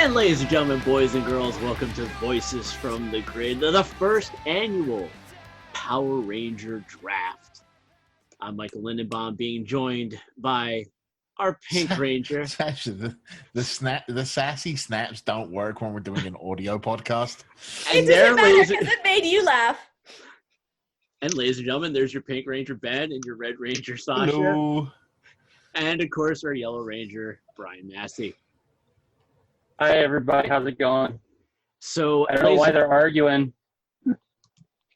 And ladies and gentlemen, boys and girls, welcome to Voices from the Grid, the first annual Power Ranger Draft. I'm Michael Lindenbaum, being joined by our Pink Ranger. Actually, the sassy snaps don't work when we're doing an audio podcast. And it doesn't matter because it made you laugh. And ladies and gentlemen, there's your Pink Ranger, Ben, and your Red Ranger, Sasha. Hello. And, of course, our Yellow Ranger, Brian Massey. Hi, everybody. How's it going? So I don't know why they're arguing.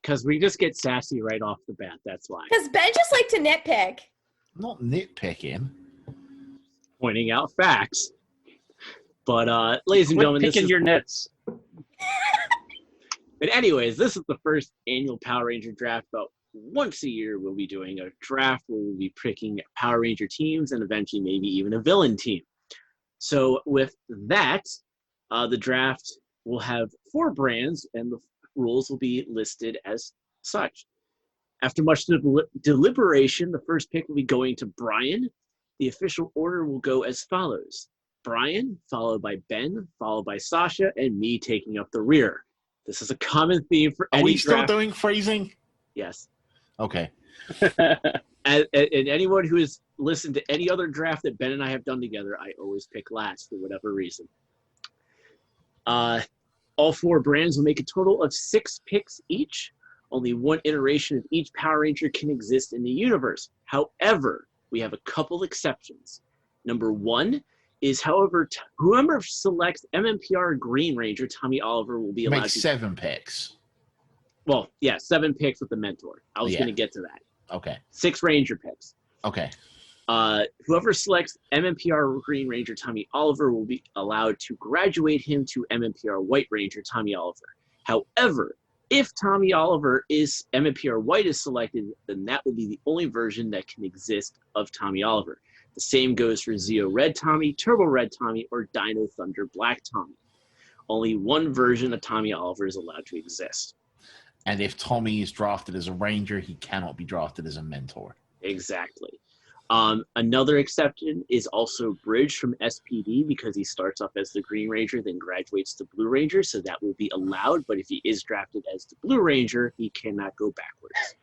Because we just get sassy right off the bat. That's why. Because Ben just like to nitpick. Not nitpicking. Pointing out facts. But, ladies and gentlemen, picking your nits. But anyways, this is the first annual Power Ranger draft. About once a year, we'll be doing a draft where we'll be picking Power Ranger teams and eventually maybe even a villain team. So with that, the draft will have 4 brands, and the rules will be listed as such. After much deliberation, the first pick will be going to Brian. The official order will go as follows. Brian, followed by Ben, followed by Sasha, and me taking up the rear. This is a common theme for any draft. Are we still doing phrasing? Yes. Okay. And anyone who has listened to any other draft that Ben and I have done together, I always pick last for whatever reason. All 4 brands will make a total of 6 picks each. Only one iteration of each Power Ranger can exist in the universe. However, we have a couple exceptions. Number 1 is, however, whoever selects MMPR Green Ranger, Tommy Oliver, will be allowed Make to 7 picks. Well, yeah, 7 picks with the mentor. I was going to get to that. Okay. 6 Ranger picks. Okay. Whoever selects MMPR Green Ranger Tommy Oliver will be allowed to graduate him to MMPR White Ranger Tommy Oliver. However, if Tommy Oliver is MMPR White is selected, then that will be the only version that can exist of Tommy Oliver. The same goes for Zeo Red Tommy, Turbo Red Tommy, or Dino Thunder Black Tommy. Only one version of Tommy Oliver is allowed to exist. And if Tommy is drafted as a Ranger, he cannot be drafted as a mentor. Exactly. Another exception is also Bridge from SPD because he starts off as the Green Ranger, then graduates to Blue Ranger, so that will be allowed. But if he is drafted as the Blue Ranger, he cannot go backwards.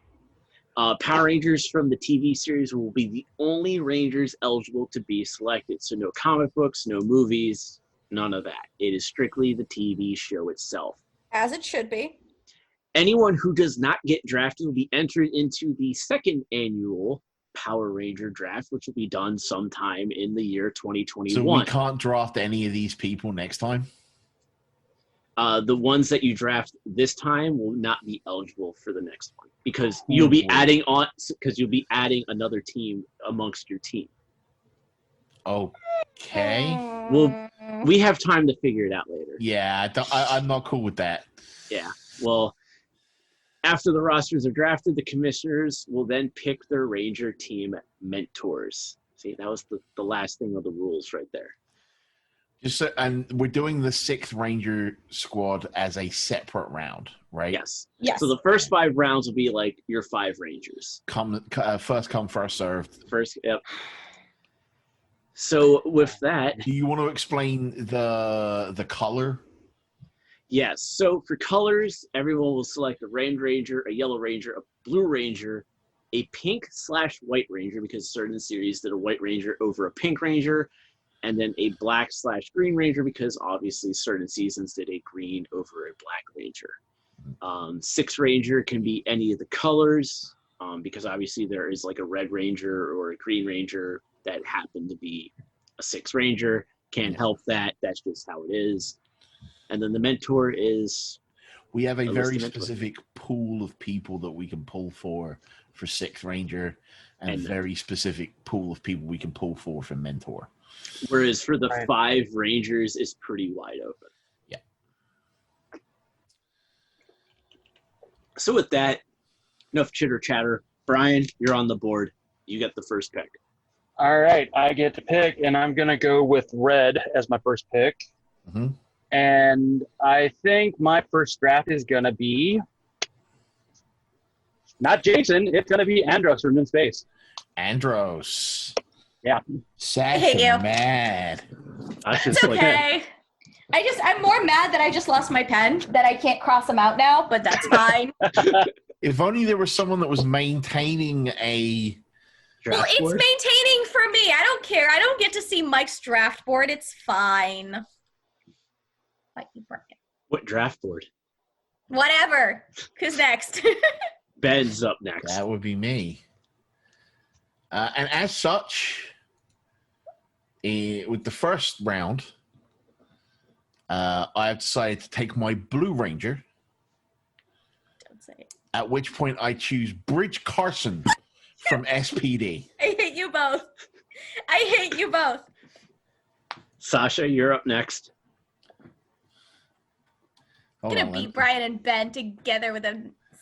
Power Rangers from the TV series will be the only Rangers eligible to be selected. So no comic books, no movies, none of that. It is strictly the TV show itself. As it should be. Anyone who does not get drafted will be entered into the second annual Power Ranger draft, which will be done sometime in the year 2021. So we can't draft any of these people next time? The ones that you draft this time will not be eligible for the next one because you'll be adding another team amongst your team. Okay. Well, we have time to figure it out later. Yeah, I'm not cool with that. Yeah. Well, after the rosters are drafted, the commissioners will then pick their Ranger team mentors. See, that was the last thing of the rules right there. And we're doing the 6th Ranger squad as a separate round, right? Yes. Yes. So the first 5 rounds will be like your 5 Rangers. First come, first served. Yep. So with that, do you want to explain the color? Yes. So for colors, everyone will select a Red Ranger, a Yellow Ranger, a Blue Ranger, a Pink/White Ranger, because certain series did a White Ranger over a Pink Ranger, and then a Black/Green Ranger, because obviously certain seasons did a Green over a Black Ranger. 6 Ranger can be any of the colors, because obviously there is like a Red Ranger or a Green Ranger that happened to be a 6 Ranger. Can't help that. That's just how it is. And then the mentor is... We have a very specific pool of people that we can pull for 6th Ranger, and a very specific pool of people we can pull for mentor. Whereas for the 5 Rangers, it's pretty wide open. Yeah. So with that, enough chitter chatter. Brian, you're on the board. You get the first pick. All right, I get to pick, and I'm going to go with red as my first pick. Mm-hmm. And I think my first draft is going to be not Jason. It's going to be Andros from In Space. Andros. Yeah. Sad I hate you. mad. I It's okay. I'm more mad that I just lost my pen, that I can't cross them out now, but that's fine. If only there was someone that was maintaining a Well, Draft it's board? maintaining for me. I don't care. I don't get to see Mike's draft board. It's fine. What draft board? Whatever. Who's next? Ben's up next. That would be me. And as such, with the first round, I have decided to take my Blue Ranger, Don't say it. at which point I choose Bridge Carson from SPD. I hate you both. I hate you both. Sasha, you're up next. I'm gonna beat Brian and Ben together with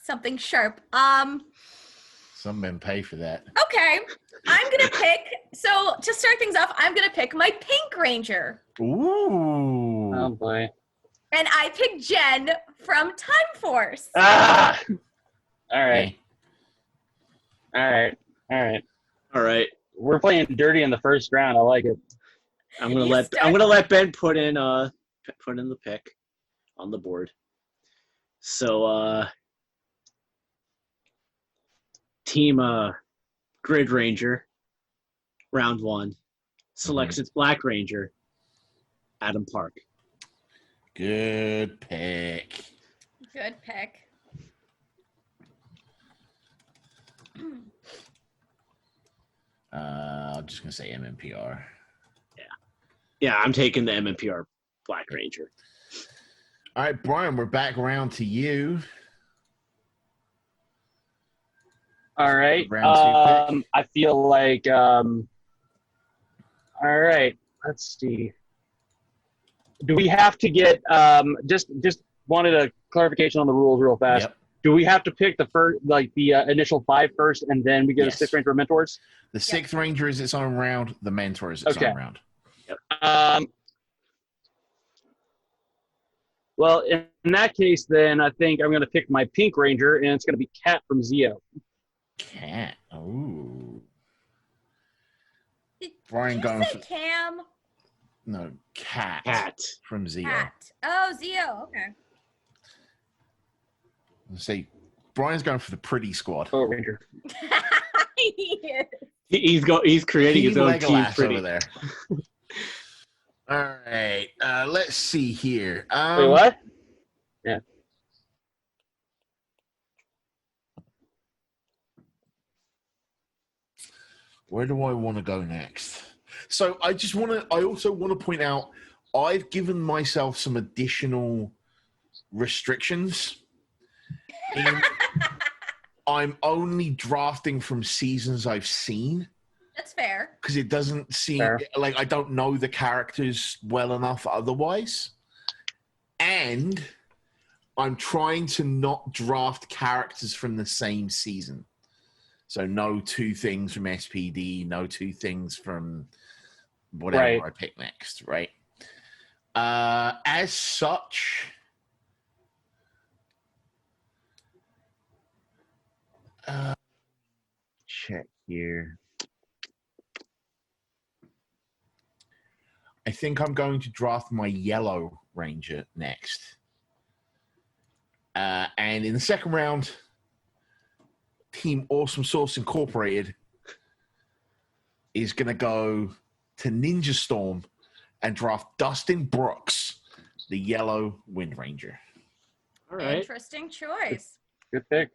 something sharp. Some men pay for that. Okay. I'm gonna pick. So to start things off, I'm gonna pick my Pink Ranger, Ooh. Oh boy. and I pick Jen from Time Force. Ah. All right. Okay. All right. All right. All right. We're playing dirty in the first round. I like it. I'm gonna You let Ben put in the pick on the board. So team Grid Ranger, round 1, selects its Black Ranger, Adam Park. Good pick. Good pick. I'm just gonna say MMPR. Yeah, I'm taking the MMPR Black Ranger. All right, Brian, we're back around to you. All right. Round 2 pick. I feel like. All right. Let's see. Do we have to get just wanted a clarification on the rules real fast. Yep. Do we have to pick the first, like the initial 5 first, and then we get Yes. a 6 Ranger mentors? The 6th Ranger is its own round. The Mentor is its Okay. own round. Well, in that case, then I think I'm going to pick my Pink Ranger, and it's going to be Cat from Zeo. Cat. Ooh. Did Brian you going say for Cam? no Cat, Cat. from Zio. Cat. Oh, Zio. Okay. Say Brian's going for the pretty squad. Oh, Ranger. Yes. He's creating his own team. Legolas Pretty. over there. All right. Let's see here. Wait, what? Yeah. Where do I want to go next? So I also want to point out I've given myself some additional restrictions. I'm only drafting from seasons I've seen. That's fair. Because it doesn't seem Fair. like I don't know the characters well enough otherwise. And I'm trying to not draft characters from the same season. So no 2 things from SPD, no 2 things from whatever Right. I pick next, right? As such, check here. I think I'm going to draft my Yellow Ranger next. And in the second round, Team Awesome Sauce Incorporated is going to go to Ninja Storm and draft Dustin Brooks, the Yellow Wind Ranger. All right. Interesting choice. Good pick.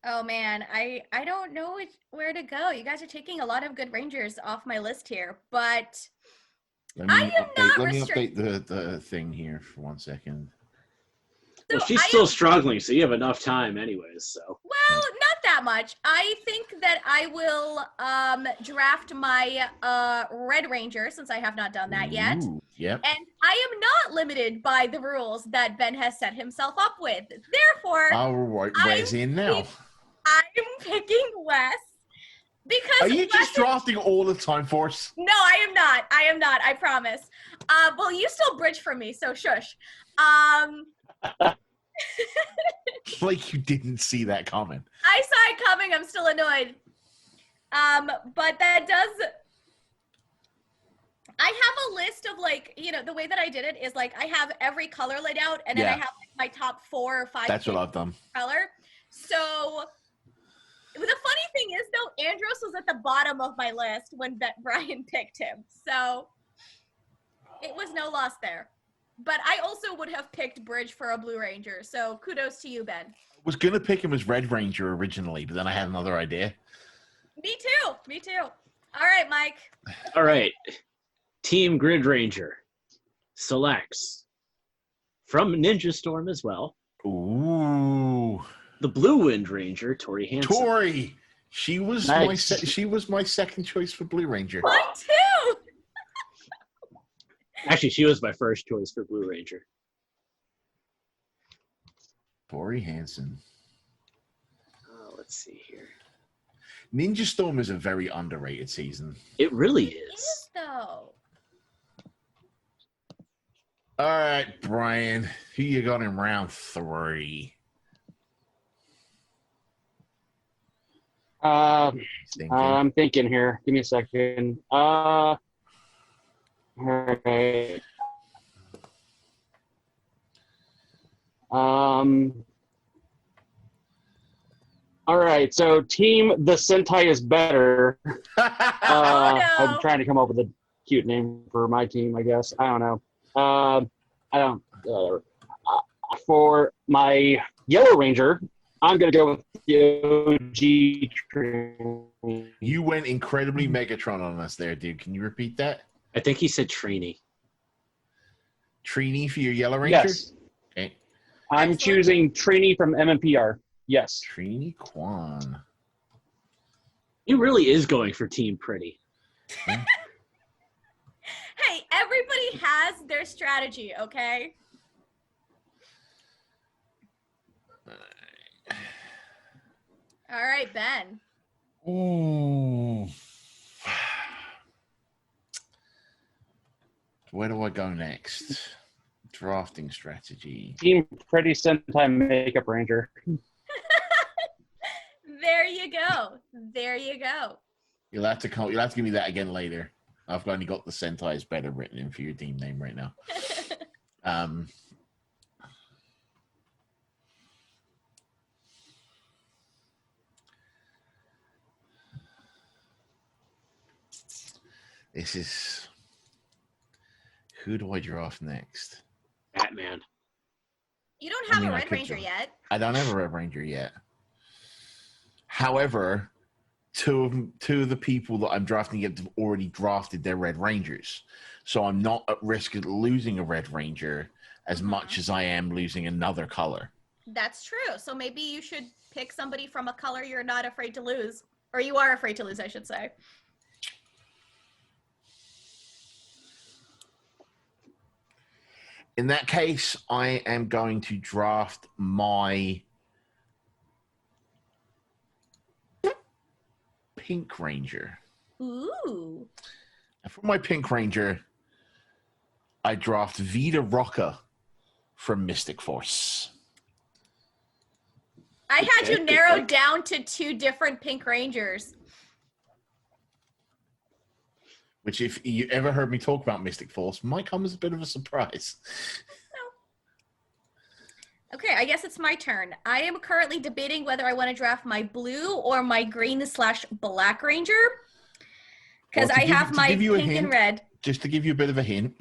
Oh man, I don't know where to go. You guys are taking a lot of good Rangers off my list here, but Let me I am not Let me update the thing here for 1 second. Well, So she's still struggling, so you have enough time anyways. So Well, not that much. I think that I will draft my Red Ranger since I have not done that yet. Ooh, yep. And I am not limited by the rules that Ben has set himself up with. Therefore, All right, where's in now? I'm picking Wes because Are you Wes just is- drafting all the time for us? No, I am not. I am not. I promise. Well, you still bridge for me, so shush. Like you didn't see that coming. I saw it coming. I'm still annoyed. But that does. I have a list of like, the way that I did it is like I have every color laid out, and then I Yeah. have like my top 4 or 5 That's what picks I've done. color. So the funny thing is though, Andros was at the bottom of my list when Brian picked him. So it was no loss there. But I also would have picked Bridge for a Blue Ranger. So kudos to you, Ben. I was going to pick him as Red Ranger originally, but then I had another idea. Me too. Me too. All right, Mike. All right. Team Grid Ranger selects from Ninja Storm as well. Ooh. The Blue Wind Ranger, Tori Hansen. Tori. She was my second choice for Blue Ranger. Mine too. Actually, she was my first choice for Blue Ranger. Tori Hansen. Let's see here. Ninja Storm is a very underrated season. It really It is. is though. All right, Brian. Who you got in round 3? I'm thinking here. Give me a second. All right. All right. So, Team The Sentai is better. Oh, no. I'm trying to come up with a cute name for my team, I guess. I don't know. I don't. For my Yellow Ranger, I'm gonna go with the OG Trini. You went incredibly Megatron on us there, dude. Can you repeat that? I think he said Trini. Trini for your Yellow Ranger? Yes, Okay. I'm Excellent. choosing Trini from MMPR. Yes. Trini Kwan. He really is going for Team Pretty. Hey, everybody has their strategy, okay? All right, Ben. Ooh. Where do I go next? Drafting strategy. Team Pretty Sentai Makeup Ranger. There you go. There you go. You'll have to give me that again later. I've only got the Sentai's better written in for your team name right now. This is... Who do I draft next? Batman. You don't have I mean, a I Red could Ranger do. yet. I don't have a Red Ranger yet. However, two of the people that I'm drafting have already drafted their Red Rangers. So I'm not at risk of losing a Red Ranger as much as I am losing another color. That's true. So maybe you should pick somebody from a color you're not afraid to lose. Or you are afraid to lose, I should say. In that case, I am going to draft my Pink Ranger. Ooh. And for my Pink Ranger, I draft Vida Rocca from Mystic Force. I had you narrowed down to 2 different Pink Rangers. Which, if you ever heard me talk about Mystic Force, might come as a bit of a surprise. Okay, I guess it's my turn. I am currently debating whether I want to draft my blue or my green/black ranger. Because Well, I have my give you a pink and hint, red. Just to give you a bit of a hint,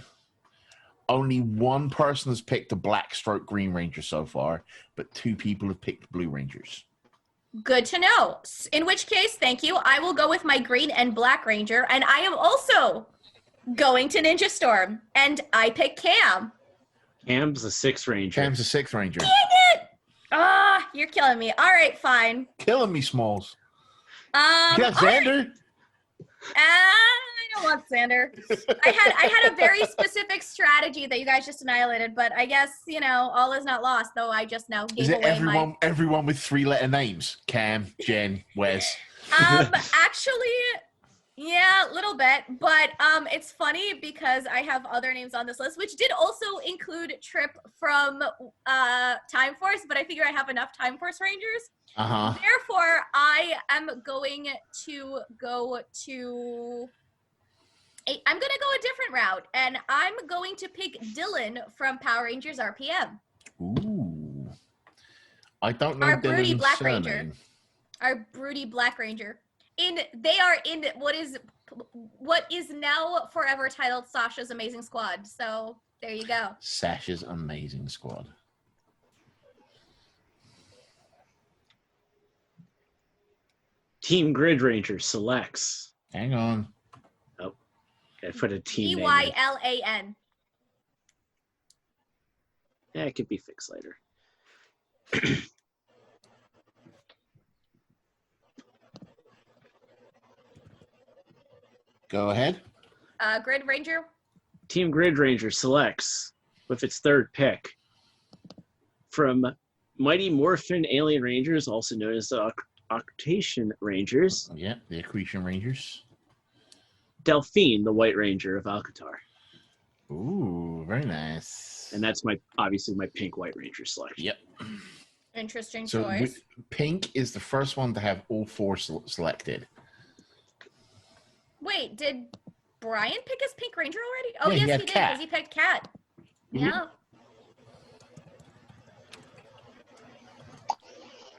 only one person has picked a black stroke Green Ranger so far, but 2 people have picked Blue Rangers. Good to know. In which case, thank you. I will go with my green and black ranger. And I am also going to Ninja Storm. And I pick Cam. Cam's a 6 Ranger. Cam's a 6 Ranger. Dang it! Ah, you're killing me. All right, fine. Killing me, Smalls. You got Xander? I don't want Xander. I had a very specific strategy that you guys just annihilated, but I guess, all is not lost, though I just now gave Is it away everyone with 3-letter names? Cam, Jen, Wes. Actually, yeah, a little bit, but it's funny because I have other names on this list, which did also include Trip from Time Force, but I figure I have enough Time Force Rangers. Uh-huh. Therefore, I am going to go to I'm gonna go a different route, and I'm going to pick Dylan from Power Rangers RPM. Ooh. I don't know Our broody Dylan's Black surname. Ranger. Our broody Black Ranger. They are in what is now forever titled Sasha's Amazing Squad. So there you go. Sasha's Amazing Squad. Team Grid Ranger selects. Hang on. Oh, I put a team name in. EYLAN. Yeah, it could be fixed later. Go ahead. Grid Ranger. Team Grid Ranger selects with its third pick from Mighty Morphin Alien Rangers, also known as the Octation Rangers. Yeah, the Accretion Rangers. Delphine, the White Ranger of Alcatar. Ooh, very nice. And that's obviously my pink White Ranger selection. Yep. Interesting So choice. pink is the first one to have all four selected. Wait, did Brian pick his Pink Ranger already? Oh, Yeah, he yes, had he did, Cat. because he picked Cat. Yeah.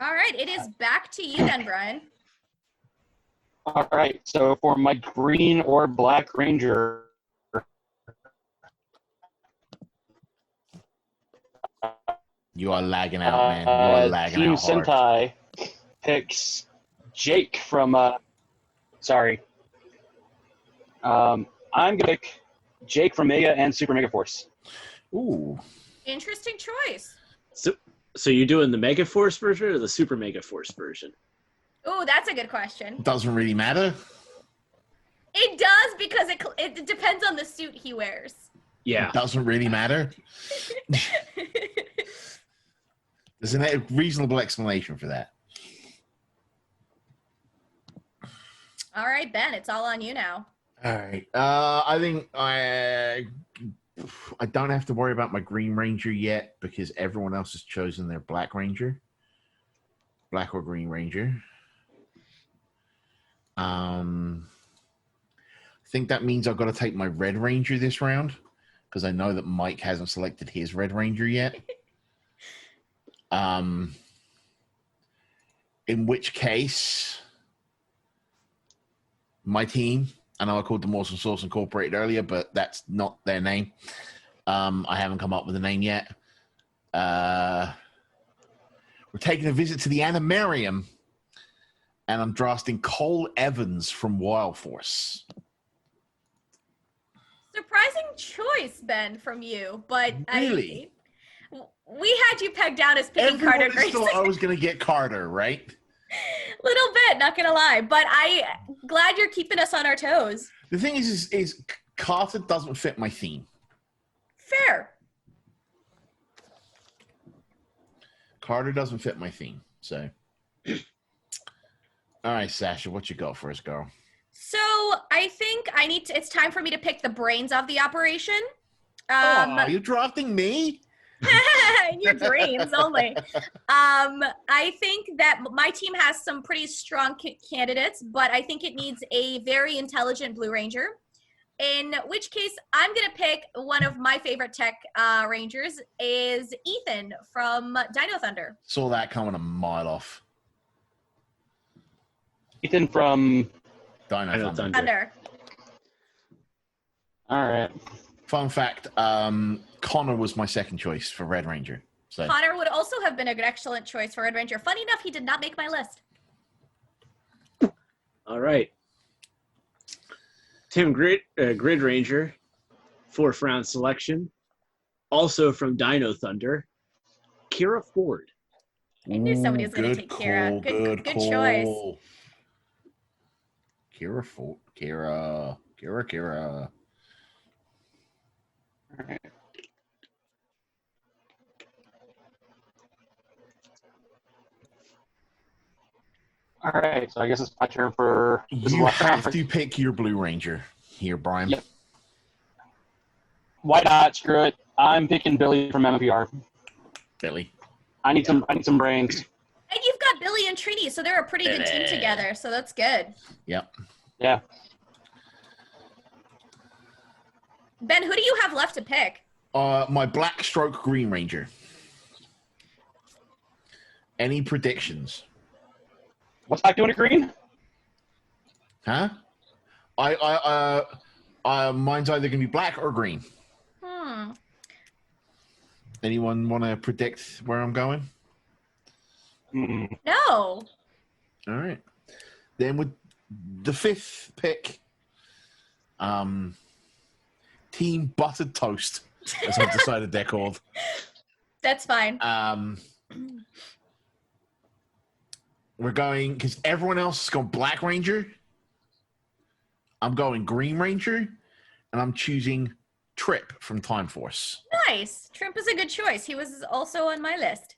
All right, it is back to you then, Brian. All right. So for my green or black ranger, You are lagging out, man. You are lagging Team out hard. Sentai picks Jake from. Sorry. I'm gonna pick Jake from Mega and Super Mega Force. Ooh. Interesting choice. So you're doing the Mega Force version or the Super Mega Force version? Oh, that's a good question. Doesn't really matter. It does because it depends on the suit he wears. Yeah. It doesn't really matter. There's a reasonable explanation for that. All right, Ben, it's all on you now. All right. I think I don't have to worry about my Green Ranger yet because everyone else has chosen their Black Ranger. Black or Green Ranger. I think that means I've got to take my Red Ranger this round because I know that Mike hasn't selected his Red Ranger yet. In which case, my team, I know I called them Awesome Source Incorporated earlier, but that's not their name. I haven't come up with a name yet. We're taking a visit to the Animarium, and I'm drafting Cole Evans from Wild Force. Surprising choice, Ben, from you, but Really? we had you pegged down as picking Carter Everyone Grayson. thought I was going to get Carter, right? Little bit, not gonna lie, but I'm glad you're keeping us on our toes. The thing is Carter doesn't fit my theme. Fair. Carter doesn't fit my theme, so. All right, Sasha, what you got for us, girl? So I think it's time for me to pick the brains of the operation. You're drafting me? In your dreams only. I think that my team has some pretty strong candidates, but I think it needs a very intelligent Blue Ranger. In which case, I'm gonna pick one of my favorite tech rangers is Ethan from Dino Thunder. Saw that coming a mile off. Ethan from. Dino Thunder. Thunder. All right. Fun fact, Connor was my second choice for Red Ranger. So Connor would also have been an excellent choice for Red Ranger. Funny enough, he did not make my list. All right. Tim Grid Ranger, fourth round selection. Also from Dino Thunder, Kira Ford. I knew somebody was going to take Kira. Good choice. Kira Ford. Kira. All right. All right, so I guess it's my turn for. You have to pick your Blue Ranger here, Brian. Yep. Why not? Screw it. I'm picking Billy from MMPR. Billy. I need some brains. And you've got Billy and Trini, so they're a pretty good team together. So that's good. Yep. Yeah. Ben, who do you have left to pick? My Black Stroke Green Ranger. Any predictions? What's Black doing to green? Huh? Mine's either gonna be black or green. Anyone want to predict where I'm going? Mm-mm. No. All right. Then with the 5th pick, Team Buttered Toast, as I've decided they're called. That's fine. We're going, because everyone else has gone Black Ranger. I'm going Green Ranger, and I'm choosing Trip from Time Force. Nice. Trimp is a good choice. He was also on my list.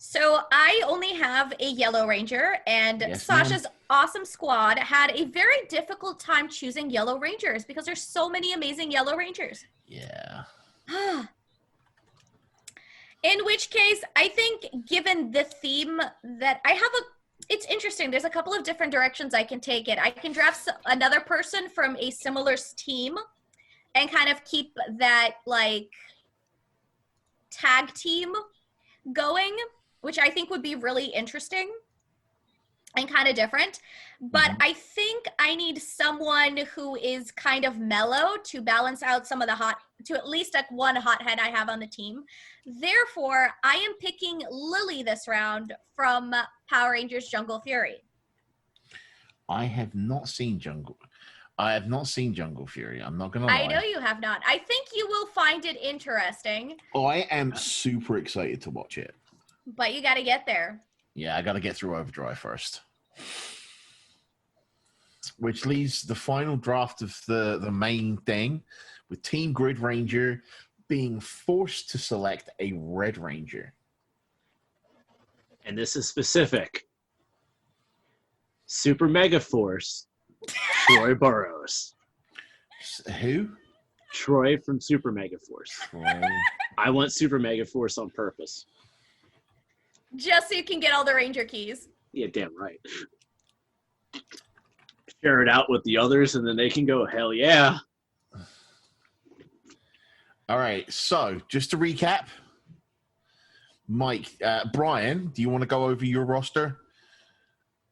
So I only have a Yellow Ranger, and Yes, Sasha's awesome squad had a very difficult time choosing Yellow Rangers because there's so many amazing Yellow Rangers. Yeah. In which case, I think given the theme that I have it's interesting. There's a couple of different directions I can take it. I can draft another person from a similar team and kind of keep that like tag team going, which I think would be really interesting and kind of different. But I think I need someone who is kind of mellow to balance out some of the to at least like one hothead I have on the team. Therefore, I am picking Lily this round from Power Rangers Jungle Fury. I have not seen Jungle Fury. I'm not going to lie. I know you have not. I think you will find it interesting. I am super excited to watch it. But you got to get there. Yeah, I got to get through Overdrive first. Which leaves the final draft of the main thing with Team Grid Ranger being forced to select a Red Ranger. And this is specific. Super Mega Force, Troy Burrows. Who? Troy from Super Mega Force. Troy. I want Super Mega Force on purpose. Just so you can get all the Ranger keys. Yeah, damn right. Share it out with the others, and then they can go, hell yeah. All right, so just to recap, Mike, Brian, do you want to go over your roster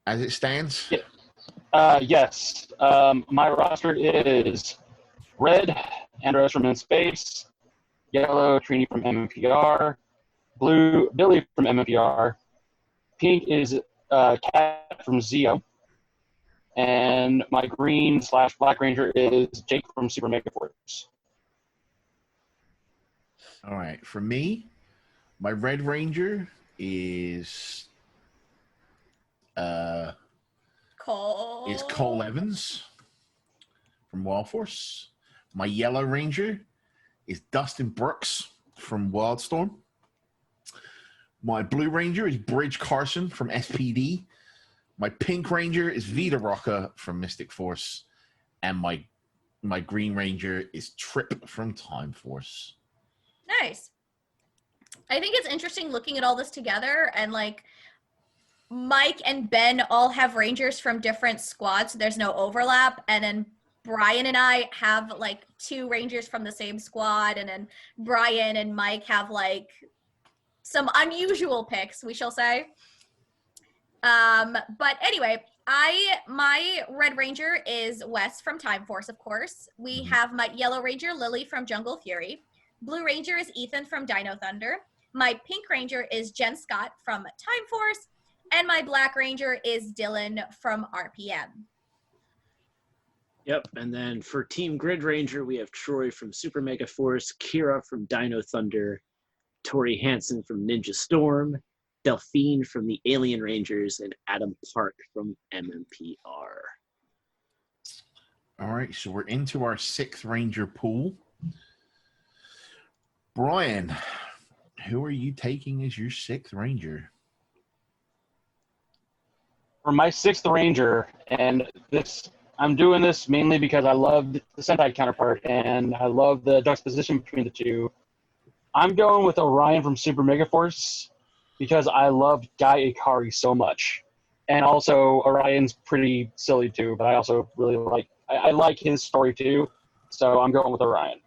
as it stands? Yeah. Yes. My roster is red, Andros from In Space, yellow, Trini from MMPR, blue, Billy from MMPR, pink is Cat from Zeo, and my green/Black Ranger is Jake from Super Mega Force. All right, for me, my Red Ranger is Cole Evans from Wild Force. My Yellow Ranger is Dustin Brooks from Wildstorm. My Blue Ranger is Bridge Carson from SPD. My Pink Ranger is Vita Rocca from Mystic Force. And my Green Ranger is Trip from Time Force. Nice. I think it's interesting looking at all this together, and like Mike and Ben all have Rangers from different squads, so there's no overlap. And then Brian and I have like 2 Rangers from the same squad, and then Brian and Mike have like some unusual picks, we shall say. But anyway, my Red Ranger is Wes from Time Force, of course. We have my Yellow Ranger, Lily from Jungle Fury. Blue Ranger is Ethan from Dino Thunder. My Pink Ranger is Jen Scott from Time Force. And my Black Ranger is Dylan from RPM. Yep, and then for Team Grid Ranger, we have Troy from Super Mega Force, Kira from Dino Thunder, Tori Hansen from Ninja Storm, Delphine from the Alien Rangers, and Adam Park from MMPR. All right, so we're into our 6th Ranger pool. Brian, who are you taking as your 6th Ranger? For my 6th Ranger, and I'm doing this mainly because I love the Sentai counterpart and I love the juxtaposition between the two. I'm going with Orion from Super Mega Force because I love Guy Ikari so much. And also, Orion's pretty silly too, but I also really like I like his story too, so I'm going with Orion.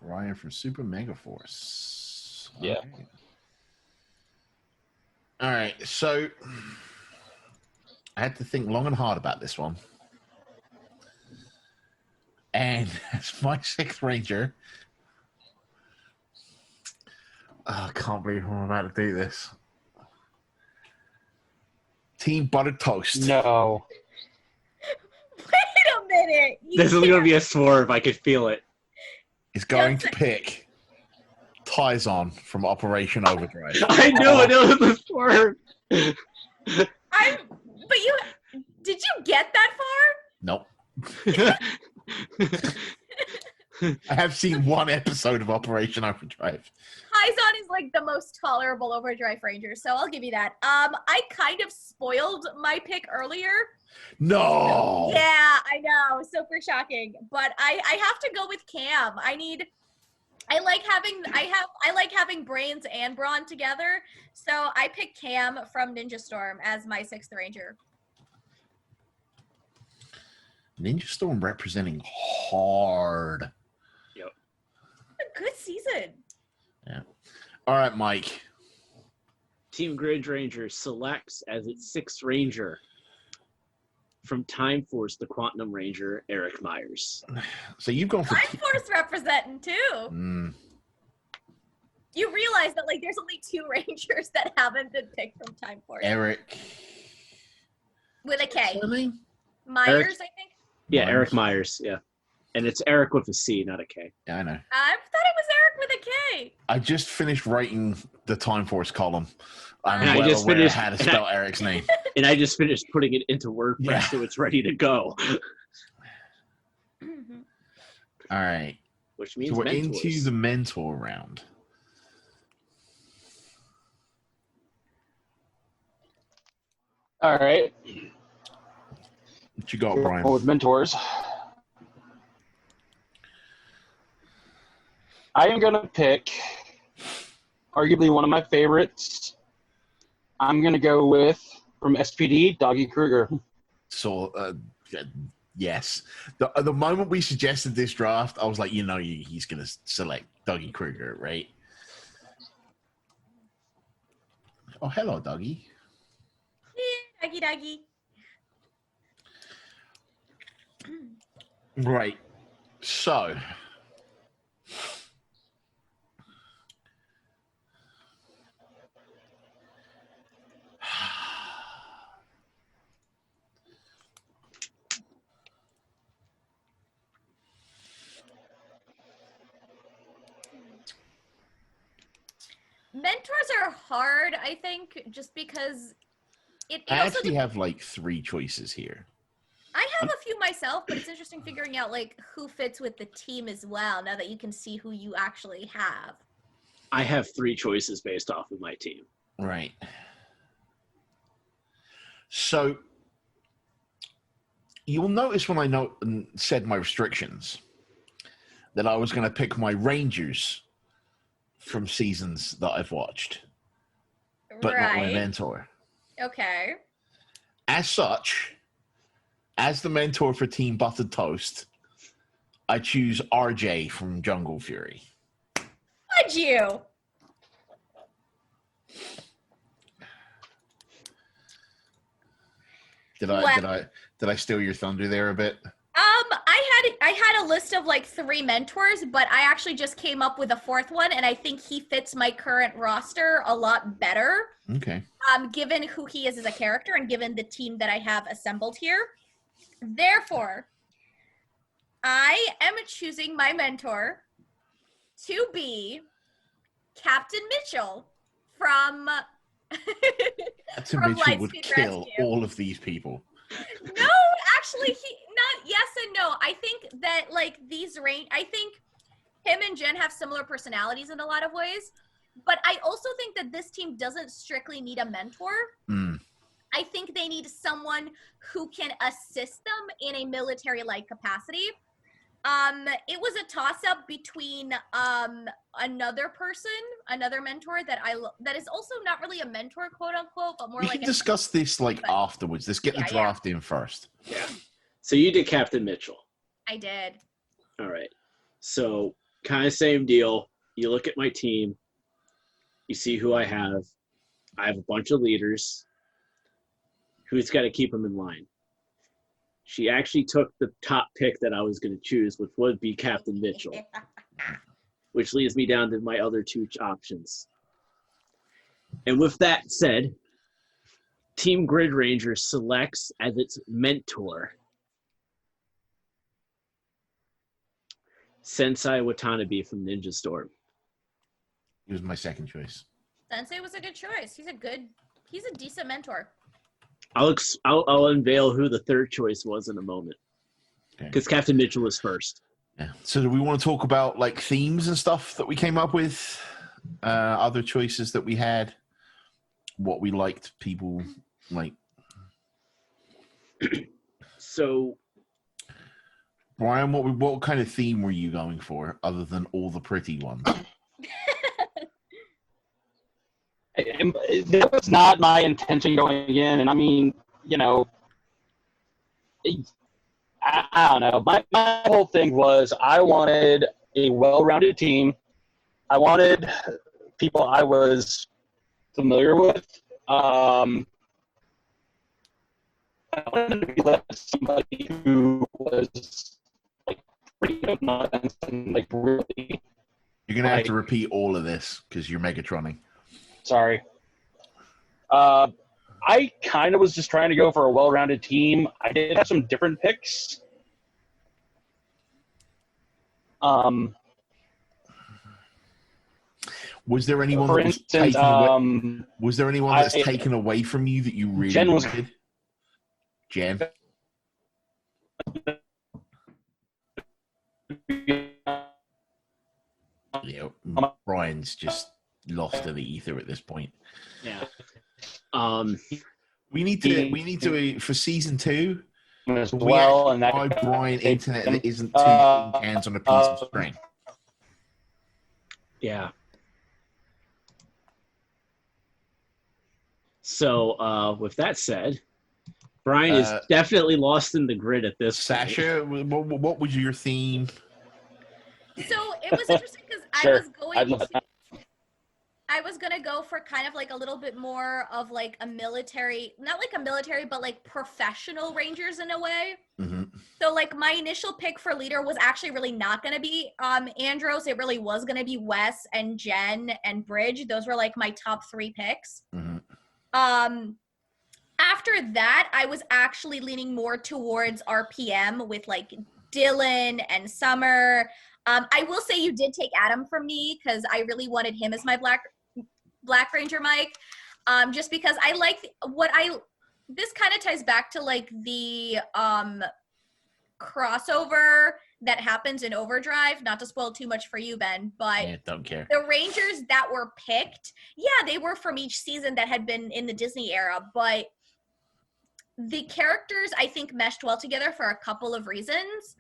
Ryan from Super Mega Force. Yeah. Okay. All right, so I had to think long and hard about this one. And as my 6th Ranger, I can't believe I'm about to do this. Team Buttered Toast. No. Wait a minute. This is going to be a swerve. I could feel it. Is going to pick Tyzon from Operation Overdrive. I knew it. It was a swerve. But did you get that far? Nope. I have seen one episode of Operation Overdrive. Hyzon is like the most tolerable Overdrive Ranger, so I'll give you that. I kind of spoiled my pick earlier. No. Yeah, I know. Super shocking. But I have to go with Cam. I like having brains and brawn together. So I picked Cam from Ninja Storm as my 6th Ranger. Ninja Storm representing hard. Yep. A good season. Yeah. All right, Mike. Team Grid Ranger selects as its 6th Ranger from Time Force, the Quantum Ranger, Eric Myers. So you've gone for Time Force representing too. Mm. You realize that like there's only 2 Rangers that haven't been picked from Time Force. Eric. With a K. What's her name? Myers, Eric? I think. Yeah, Myers. Eric Myers. Yeah. And it's Eric with a C, not a K. Yeah, I know. I thought it was Eric with a K. I just finished writing the Time Force column. I'm And I well just aware finished- how to spell Eric's name. And I just finished putting it into WordPress, Yeah. so it's ready to go. All right. Which means So we're mentors. into the mentor round. All right. What you got, Going Brian? with mentors. I am going to pick arguably one of my favorites. I'm going to go with, from SPD, Doggy Kruger. So, yes. The moment we suggested this draft, I was like, he's going to select Dougie Kruger, right? Oh, hello, Dougie. Yeah, doggy. Right. So, Mentors are hard, I think, just because it I also actually have like 3 choices here. I have a few myself, but it's interesting figuring out like who fits with the team as well. Now that you can see who you actually have. I have 3 choices based off of my team. Right. So, you'll notice when I said my restrictions that I was going to pick my Rangers from seasons that I've watched, but not my mentor. Okay. As such, as the mentor for Team Buttered Toast, I choose RJ from Jungle Fury. Would you? Did I steal your thunder there a bit? I had a list of like 3 mentors, but I actually just came up with a 4th one, and I think he fits my current roster a lot better. Okay. Given who he is as a character and given the team that I have assembled here. Therefore, I am choosing my mentor to be Captain Mitchell from Captain from Mitchell would Lightspeed kill Rescue. all of these people. No, actually, not yes and no. I think that like I think him and Jen have similar personalities in a lot of ways, but I also think that this team doesn't strictly need a mentor. Mm. I think they need someone who can assist them in a military-like capacity. It was a toss-up between another mentor that is also not really a mentor, quote unquote, but more We like can discuss this like but- afterwards. Let's get the Yeah, draft in first. Yeah. So you did Captain Mitchell. I did. All right. So kind of same deal. You look at my team. You see who I have. I have a bunch of leaders. Who's got to keep them in line? She actually took the top pick that I was going to choose, which would be Captain Mitchell, which leads me down to my other two options. And with that said, Team Grid Ranger selects as its mentor Sensei Watanabe from Ninja Storm. He was my second choice. Sensei was a good choice. He's a decent mentor. I'll unveil who the third choice was in a moment. Because Captain Mitchell was first. Yeah. So do we want to talk about like themes and stuff that we came up with? Other choices that we had? What we liked people like? So, Brian, what kind of theme were you going for other than all the pretty ones? That was not my intention going in, and I mean, you know, I don't know. My whole thing was I wanted a well-rounded team. I wanted people I was familiar with. I wanted to be led by somebody who was like pretty obnoxious and like really. You're gonna have to repeat all of this because you're Megatroning. Sorry. I kind of was just trying to go for a well-rounded team. I did have some different picks. Was there anyone For that was instance, taken away? Was there anyone that's taken away from you that you really Jen was. wanted? Jen. Yeah, Brian's just lost to the ether at this point. Yeah. We need to for season 2 as well, and that Brian internet that isn't two hands on a piece of string. Yeah. So, with that said, Brian is definitely lost in the grid at this point. Sasha, what was your theme? So it was interesting because Sure. I was gonna go for kind of like a little bit more of like a military, not like a military, but like professional rangers in a way. Mm-hmm. So like my initial pick for leader was actually really not gonna be Andros. It really was gonna be Wes and Jen and Bridge. Those were like my top 3 picks. Mm-hmm. After that, I was actually leaning more towards RPM with like Dylan and Summer. I will say you did take Adam from me because I really wanted him as my Black Ranger Mike. Just because I like this kind of ties back to like the crossover that happens in Overdrive. Not to spoil too much for you, Ben, but yeah, don't care. The Rangers that were picked, yeah, they were from each season that had been in the Disney era, but the characters I think meshed well together for a couple of reasons.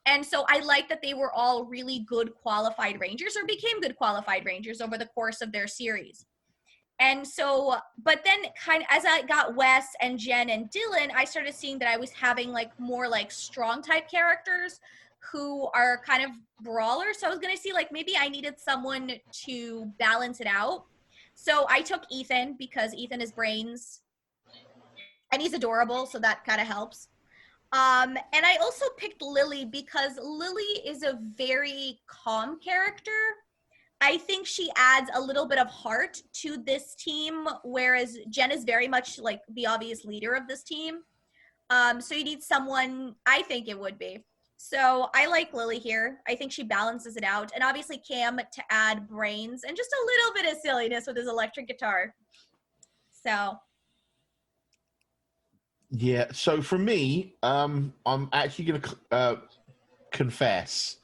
And so I like that they were all really good qualified Rangers or became good qualified Rangers over the course of their series. And so, but then kind of as I got Wes and Jen and Dylan, I started seeing that I was having like more like strong type characters who are kind of brawlers. So I was going to see like maybe I needed someone to balance it out. So I took Ethan because Ethan is brains and he's adorable. So that kind of helps. And I also picked Lily because Lily is a very calm character. I think she adds a little bit of heart to this team, whereas Jen is very much like the obvious leader of this team. So you need someone, I think it would be. So I like Lily here. I think she balances it out. And obviously Cam to add brains and just a little bit of silliness with his electric guitar. So... yeah, so for me, I'm actually going to confess.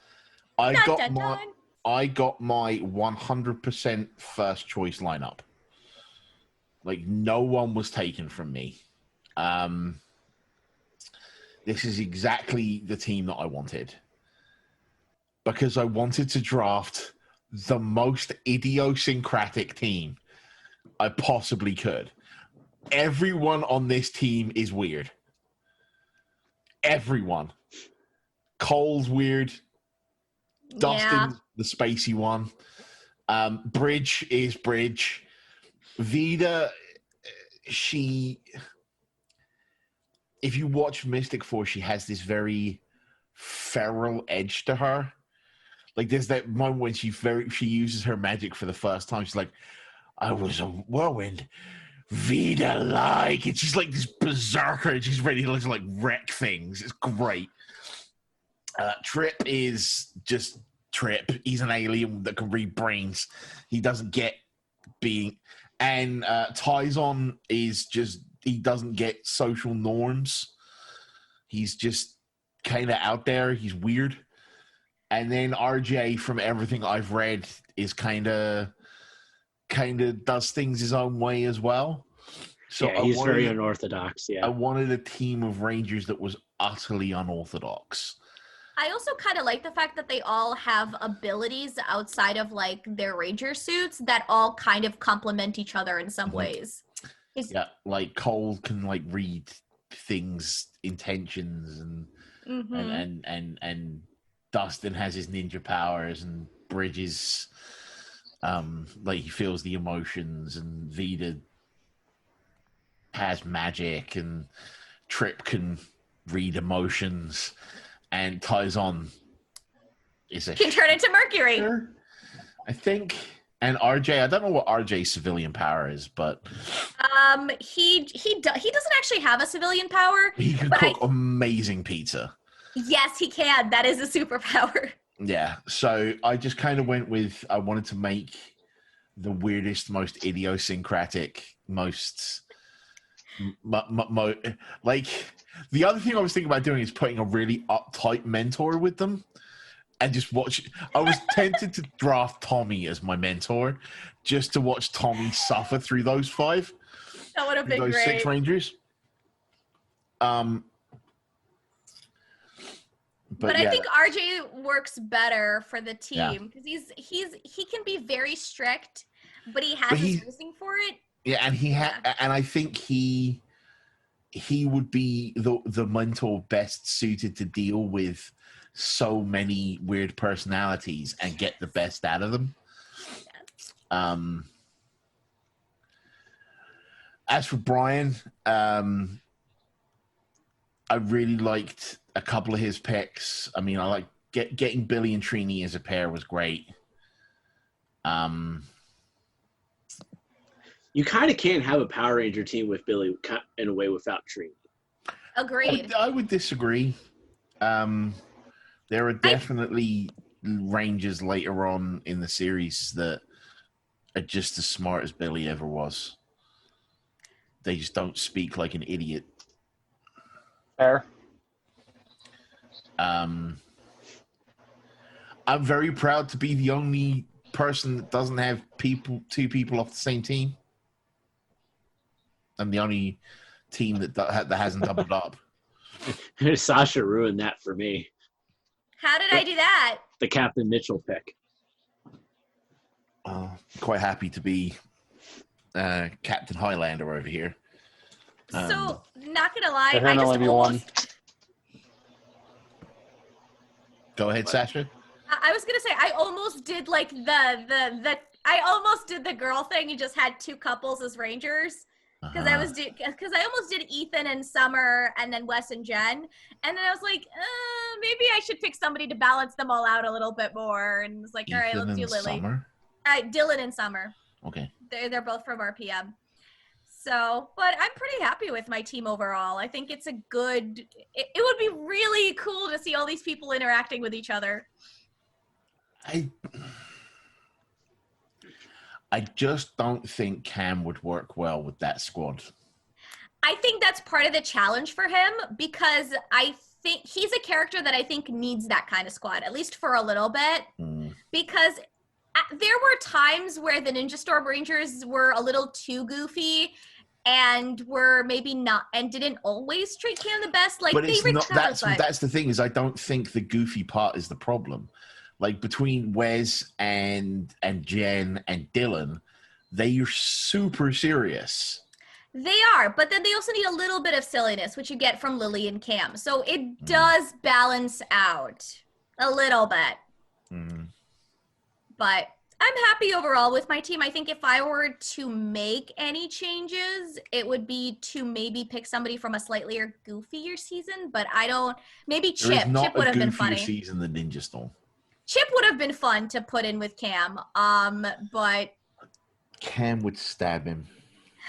I got my 100% first choice lineup. Like, no one was taken from me. This is exactly the team that I wanted. Because I wanted to draft the most idiosyncratic team I possibly could. Everyone on this team is weird. everyone. Cole's weird. Dustin, Yeah. the spacey one. Bridge is Bridge. Vida, she... If you watch Mystic Force, she has this very feral edge to her. Like, there's that moment when she uses her magic for the first time. She's like, I was a whirlwind. Vida-like. And she's like this berserker, and she's ready to like wreck things. It's great. Trip is just Trip. He's an alien that can read brains. He doesn't get being... And Tyzon is just... He doesn't get social norms. He's just kind of out there. He's weird. And then RJ, from everything I've read, is kind of does things his own way as well. So yeah, he's very unorthodox. Yeah, I wanted a team of Rangers that was utterly unorthodox. I also kind of like the fact that they all have abilities outside of like their Ranger suits that all kind of complement each other in some ways. Yeah, like Cole can like read things, intentions, and Dustin has his ninja powers, and Bridges, like he feels the emotions, and Vida has magic, and Trip can read emotions, and Tyzon can turn into Mercury. I think. And RJ, I don't know what RJ's civilian power is, but he doesn't actually have a civilian power. He can cook amazing pizza. Yes, he can. That is a superpower. Yeah. So I just kind of went with, I wanted to make the weirdest, most idiosyncratic, most like the other thing I was thinking about doing is putting a really uptight mentor with them. And just watch. I was tempted to draft Tommy as my mentor, just to watch Tommy suffer through those 5. That would have been those great. 6 Rangers. But yeah. I think RJ works better for the team because he can be very strict, but he has his reasoning for it. Yeah, and and I think he would be the mentor best suited to deal with so many weird personalities and get the best out of them. As for Brian, I really liked a couple of his picks. I mean, I like getting Billy and Trini as a pair was great. You kind of can't have a Power Ranger team with Billy in a way without Trini. Agreed. I would disagree. There are definitely Rangers later on in the series that are just as smart as Billy ever was. They just don't speak like an idiot. Fair. I'm very proud to be the only person that doesn't have two people off the same team. I'm the only team that hasn't doubled up. Sasha ruined that for me. How did I do that? The Captain Mitchell pick. Quite happy to be Captain Highlander over here. So, not gonna lie, there can only be one. Go ahead, Sasha. I was gonna say I almost did like I almost did the girl thing. You just had 2 couples as Rangers. Because I almost did Ethan and Summer, and then Wes and Jen, and then I was like, maybe I should pick somebody to balance them all out a little bit more. And it's like, all right, let's do Lily. Summer? All right, Dylan and Summer. Okay. They're both from RPM. So, but I'm pretty happy with my team overall. I think it's a good. It would be really cool to see all these people interacting with each other. I just don't think Cam would work well with that squad. I think that's part of the challenge for him because I think he's a character that I think needs that kind of squad, at least for a little bit. Because there were times where the Ninja Storm Rangers were a little too goofy and were maybe not, and didn't always treat Cam the best. Like, but they it's recovered, not. That's the thing is, I don't think the goofy part is the problem. Like between Wes and Jen and Dylan, they are super serious. They are, but then they also need a little bit of silliness, which you get from Lily and Cam. So it does balance out a little bit. But I'm happy overall with my team. I think if I were to make any changes, it would be to maybe pick somebody from a slightly goofier season, but I don't. Maybe Chip. There is not Chip would a have been goofier funny. season than Ninja Storm. Chip would have been fun to put in with Cam. But Cam would stab him.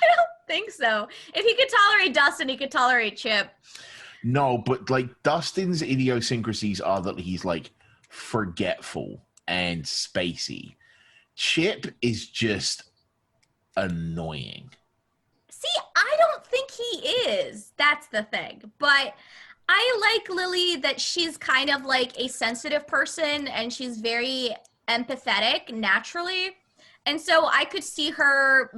I don't think so. If he could tolerate Dustin, he could tolerate Chip. No, but like Dustin's idiosyncrasies are that he's like forgetful and spacey. Chip is just annoying. See, I don't think he is. That's the thing. But I like Lily that she's kind of like a sensitive person and she's very empathetic naturally. And so I could see her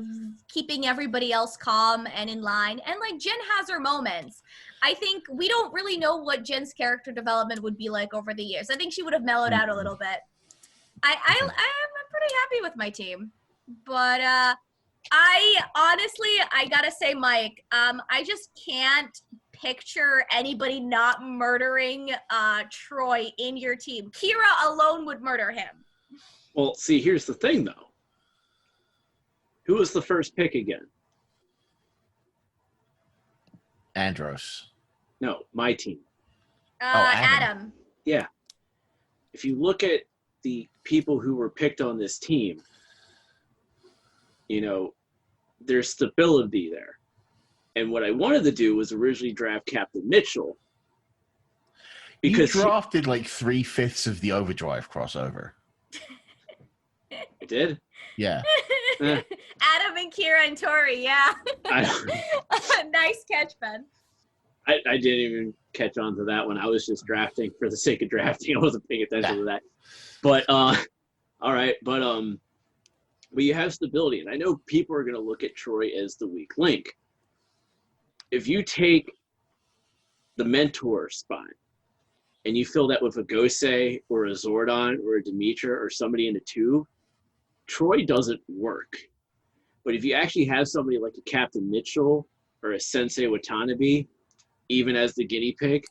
keeping everybody else calm and in line. And like Jen has her moments. I think we don't really know what Jen's character development would be like over the years. I think she would have mellowed out a little bit. I'm pretty happy with my team. But I gotta say, Mike, I just can't picture anybody not murdering Troy in your team. Kira alone would murder him. Well, see, here's the thing, though. Who was the first pick again? Andros. No, my team. Adam. Yeah. If you look at the people who were picked on this team, you know, there's stability there. And what I wanted to do was originally draft Captain Mitchell. Because you drafted like 3/5 of the Overdrive crossover. I did? Yeah. Adam and Kira and Tori, yeah. Nice catch, Ben. I didn't even catch on to that one. I was just drafting for the sake of drafting. I wasn't paying attention to that. But all right, but you have stability, and I know people are going to look at Troy as the weak link. If you take the mentor spot and you fill that with a Gosei or a Zordon or a Demetra or somebody in a tube, Troy doesn't work. But if you actually have somebody like a Captain Mitchell or a Sensei Watanabe, even as the guinea pig,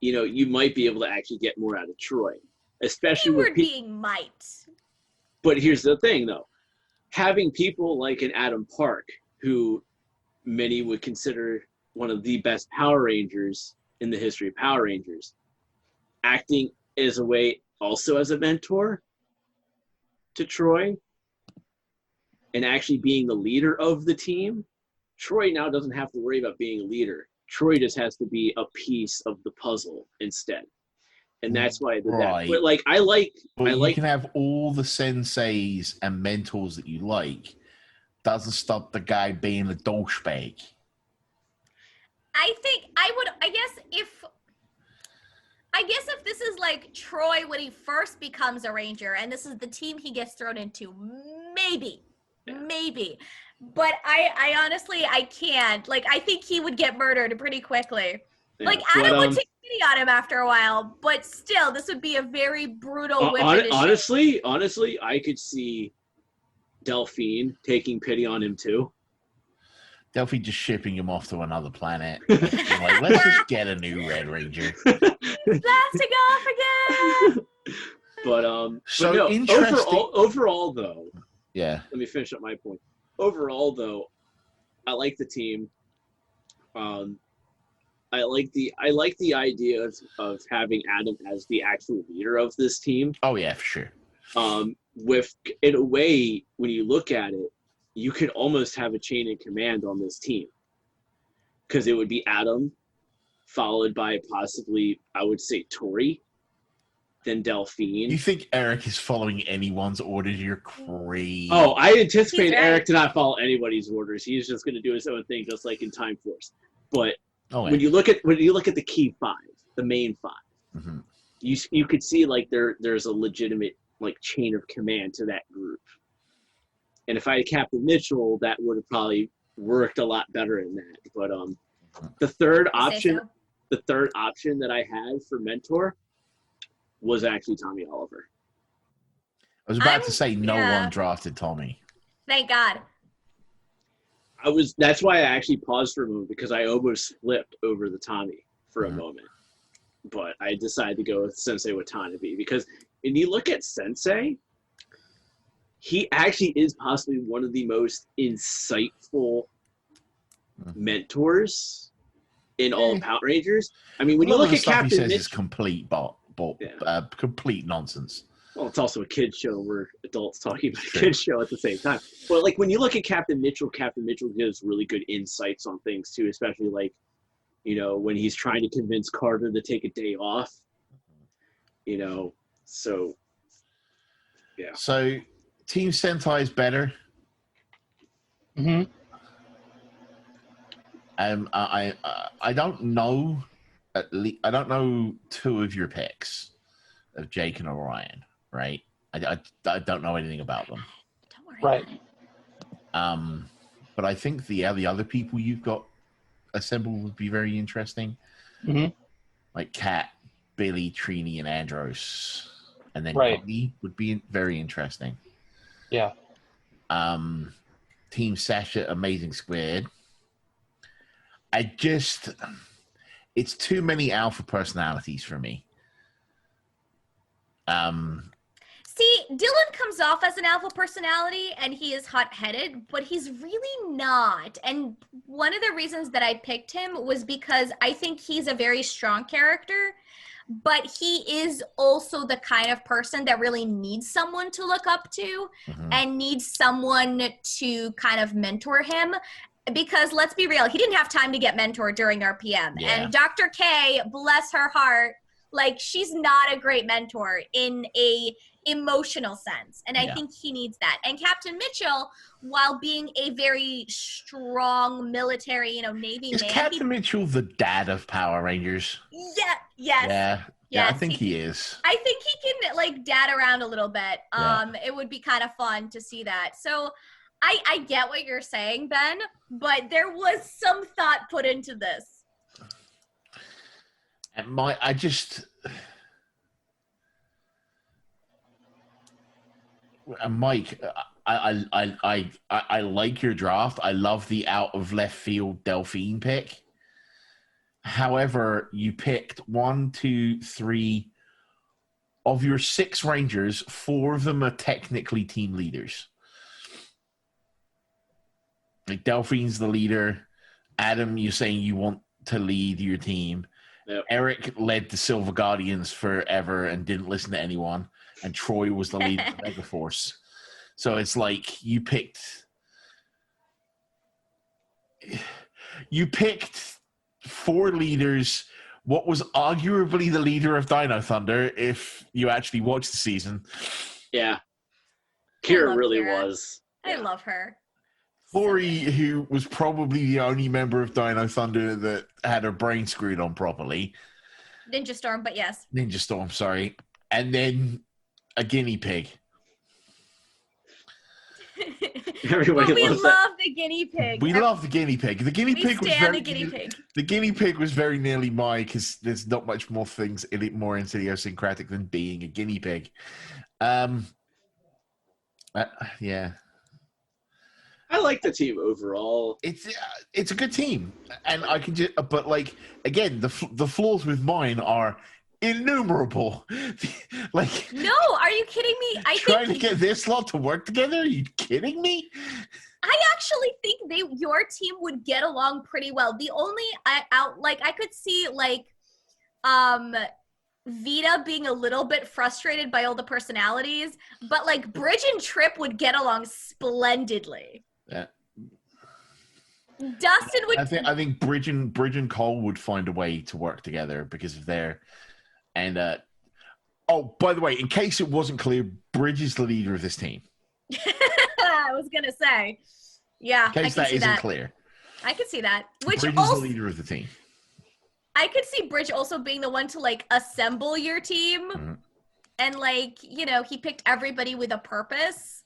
you know, you might be able to actually get more out of Troy. Especially with being might. But here's the thing, though. Having people like an Adam Park, who many would consider one of the best Power Rangers in the history of Power Rangers, acting as a way also as a mentor to Troy and actually being the leader of the team, Troy now doesn't have to worry about being a leader. Troy just has to be a piece of the puzzle instead. And that's why I did that. But like you can have all the senseis and mentors that you like. Doesn't stop the guy being a douchebag. I guess if this is like Troy when he first becomes a Ranger and this is the team he gets thrown into, maybe. But I honestly, I can't. Like, I think he would get murdered pretty quickly. Yeah. Like, Adam would take pity on him after a while, but still, this would be a very brutal whip. Honestly, I could see Delphine taking pity on him too. Delphine just shipping him off to another planet. Like, let's just get a new Red Ranger. Blasting off again. But interesting. Overall, though. Yeah. Let me finish up my point. Overall, though, I like the team. I like the idea of having Adam as the actual leader of this team. Oh yeah, for sure. With in a way, when you look at it, you could almost have a chain of command on this team, because it would be Adam, followed by possibly, I would say, Tori, then Delphine. You think Eric is following anyone's orders? You're crazy. Oh, I anticipate Eric to not follow anybody's orders. He's just going to do his own thing, just like in Time Force. But when you look at the key five, the main five, mm-hmm. you could see like there's a legitimate like chain of command to that group. And if I had Captain Mitchell, that would have probably worked a lot better in that. But the third option that I had for mentor was actually Tommy Oliver. I was about to say no one drafted Tommy. Thank God. That's why I actually paused for a moment, because I almost flipped over the Tommy for a moment. But I decided to go with Sensei Watanabe, because when you look at Sensei, he actually is possibly one of the most insightful mentors in all of Power Rangers. I mean, when you look at stuff Captain he says Mitch, is complete complete nonsense. well, it's also a kid's show where adults talking about a kid's show at the same time. But like when you look at Captain Mitchell gives really good insights on things too, especially like, you know, when he's trying to convince Carter to take a day off. You know, so yeah. So Team Sentai is better. Mm-hmm. I don't know. I don't know two of your picks of Jake and Orion, right? I don't know anything about them. Don't worry. Right. But I think the other people you've got assembled would be very interesting. Mm-hmm. Like Kat, Billy, Trini, and Andros, and then Right. Cody would be very interesting. Yeah. Team Sasha, Amazing Squid. It's too many alpha personalities for me. See, Dylan comes off as an alpha personality and he is hot-headed, but he's really not. And one of the reasons that I picked him was because I think he's a very strong character, but he is also the kind of person that really needs someone to look up to and needs someone to kind of mentor him. Because let's be real, he didn't have time to get mentored during RPM. Yeah. And Dr. K, bless her heart, like she's not a great mentor in a emotional sense. And I think he needs that. And Captain Mitchell, while being a very strong military, Navy Is man. Captain Mitchell the dad of Power Rangers? Yeah, yes. Yeah, I think he is. I think he can like dad around a little bit. It would be kind of fun to see that. So I get what you're saying, Ben, but there was some thought put into this. And Mike, I like your draft. I love the out of left field Delphine pick. However, you picked 1, 2, 3 of your 6 Rangers. 4 of them are technically team leaders. Like Delphine's the leader. Adam, you're saying you want to lead your team. Yep. Eric led the Silver Guardians forever and didn't listen to anyone. And Troy was the leader of Megaforce. So it's like you picked 4 leaders. What was arguably the leader of Dino Thunder, if you actually watched the season. Yeah. Kira really Kira. was. I love her. Lori, who was probably the only member of Dino Thunder that had her brain screwed on properly. Ninja Storm, but yes. Ninja Storm, sorry. And then a guinea pig. Everybody we loves love the guinea pig. We love the guinea pig. The guinea We pig was stand very the guinea pig. The guinea pig was very nearly mine because there's not much more things in it more idiosyncratic than being a guinea pig. Yeah. I like the team overall. It's a good team, and I can just. But like again, the flaws with mine are innumerable. Like, No, are you kidding me? trying to get this lot to work together? Are you kidding me? I actually think your team would get along pretty well. The only I could see like Vita being a little bit frustrated by all the personalities, but like Bridge and Trip would get along splendidly. Yeah. Dustin would. I think Bridge and Cole would find a way to work together because of their and. Oh, by the way, in case it wasn't clear, Bridge is the leader of this team. I was gonna say, yeah. In case that isn't clear, I could see that. Which Bridge also, is the leader of the team. I could see Bridge also being the one to like assemble your team, and like he picked everybody with a purpose.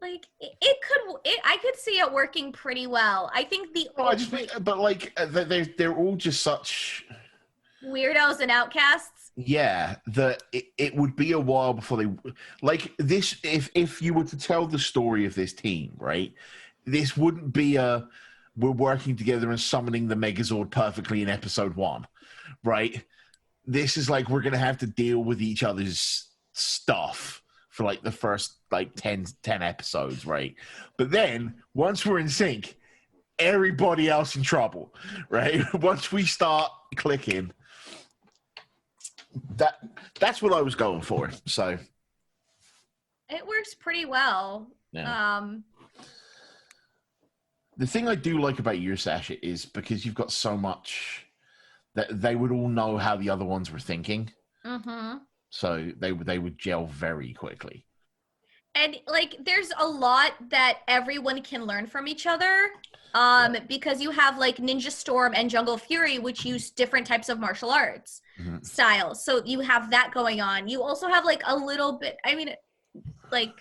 Like I could see it working pretty well. I think they're all just such weirdos and outcasts. Yeah, it would be a while before they like this. If you were to tell the story of this team, right, this wouldn't be we're working together and summoning the Megazord perfectly in episode 1, right? This is like we're going to have to deal with each other's stuff for like the first like 10 episodes, right? But then once we're in sync, everybody else in trouble, right? Once we start clicking, that's what I was going for. So It works pretty well. yeah. The thing I do like about your Sasha is because you've got so much that they would all know how the other ones were thinking. Mm-hmm. So they would gel very quickly. And like there's a lot that everyone can learn from each other. Because you have like Ninja Storm and Jungle Fury, which use different types of martial arts styles. So you have that going on. You also have like a little bit, I mean, like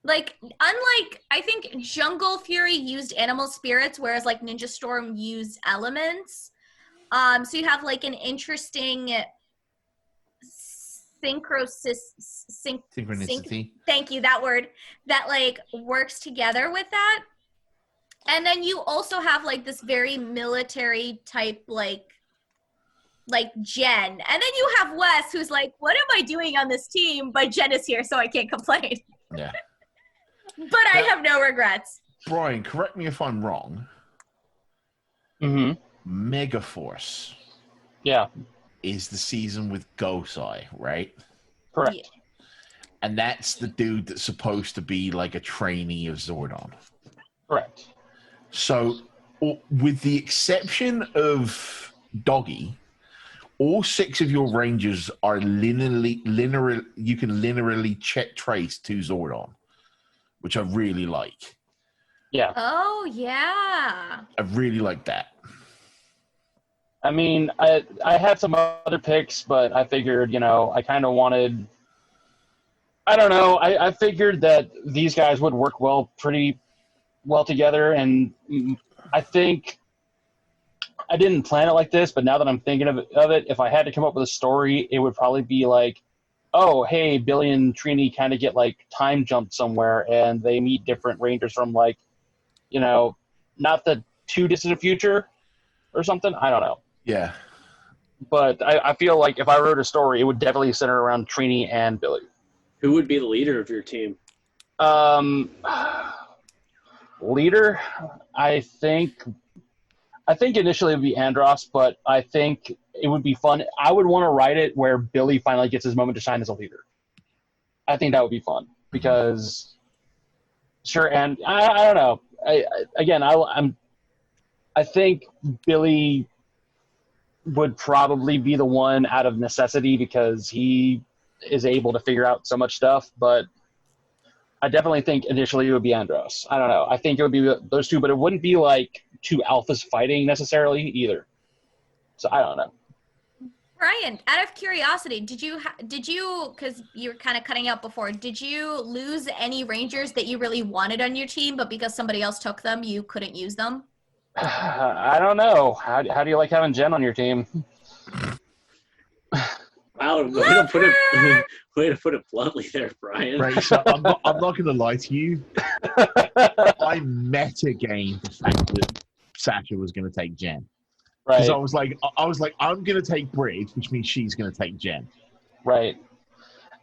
unlike I think Jungle Fury used animal spirits, whereas like Ninja Storm used elements. So you have like an interesting synchronicity. Thank you, that word that like works together with that. And then you also have like this very military type like Jen. And then you have Wes who's like, what am I doing on this team? But Jen is here, so I can't complain. Yeah. But I have no regrets. Brian, correct me if I'm wrong. Mm-hmm. Megaforce. Yeah. Is the season with Gosai, right? Correct. Yeah. And that's the dude that's supposed to be like a trainee of Zordon. Correct. So, with the exception of Doggy, all 6 of your Rangers are linearly you can linearly check trace to Zordon, which I really like. Yeah. Oh, yeah. I really like that. I mean, I had some other picks, but I figured, I kind of wanted. I don't know. I figured that these guys would work pretty well together, and I think I didn't plan it like this, but now that I'm thinking of it, if I had to come up with a story, it would probably be like, oh, hey, Billy and Trini kind of get like time jumped somewhere, and they meet different Rangers from like, not the too distant future or something. I don't know. Yeah. But I feel like if I wrote a story, it would definitely center around Trini and Billy. Who would be the leader of your team? Leader, I think initially it would be Andros, but I think it would be fun. I would want to write it where Billy finally gets his moment to shine as a leader. I think that would be fun because, sure, and I don't know. I think Billy would probably be the one out of necessity because he is able to figure out so much stuff, but I definitely think initially it would be Andros. I don't know. I think it would be those two, but it wouldn't be like 2 alphas fighting necessarily either. So I don't know. Brian, out of curiosity, did you, because you were kind of cutting out before, did you lose any Rangers that you really wanted on your team, but because somebody else took them, you couldn't use them? I don't know. How do you like having Jen on your team? Wow, way to put it bluntly there, Brian. Right, so I'm not going to lie to you. I metagamed the fact that Sasha was going to take Jen. Right. Because I was like, I'm going to take Bridge, which means she's going to take Jen. Right.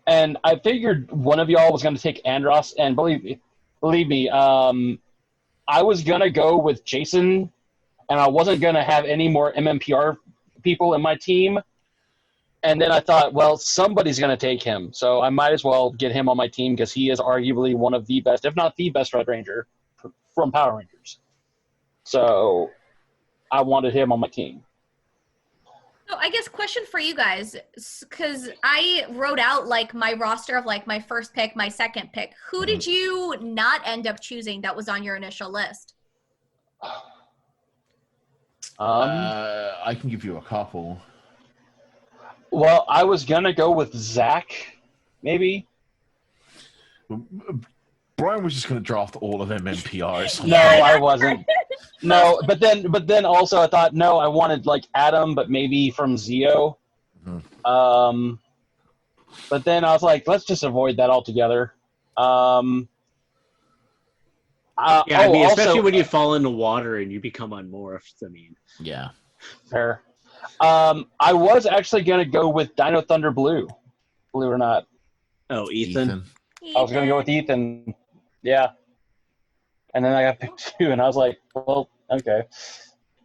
And I figured one of y'all was going to take Andros, and believe me, I was going to go with Jason, and I wasn't going to have any more MMPR people in my team. And then I thought, well, somebody's going to take him, so I might as well get him on my team because he is arguably one of the best, if not the best Red Ranger from Power Rangers. So I wanted him on my team. So I guess question for you guys, because I wrote out like my roster of like my first pick, my second pick. Who did you not end up choosing that was on your initial list? I can give you a couple. Well, I was going to go with Zach, maybe. Brian was just going to draft all of them MPRs. No, I wasn't. No, but then also I thought, no, I wanted like Adam, but maybe from Zeo. Mm-hmm. But then I was like, let's just avoid that altogether. Yeah, I mean, especially also, when you fall into water and you become unmorphed. I mean, Yeah. fair. I was actually going to go with Dino Thunder Blue, believe it or not. oh, Ethan. I was going to go with Ethan. Yeah. And then I got picked two, and I was like, well, okay.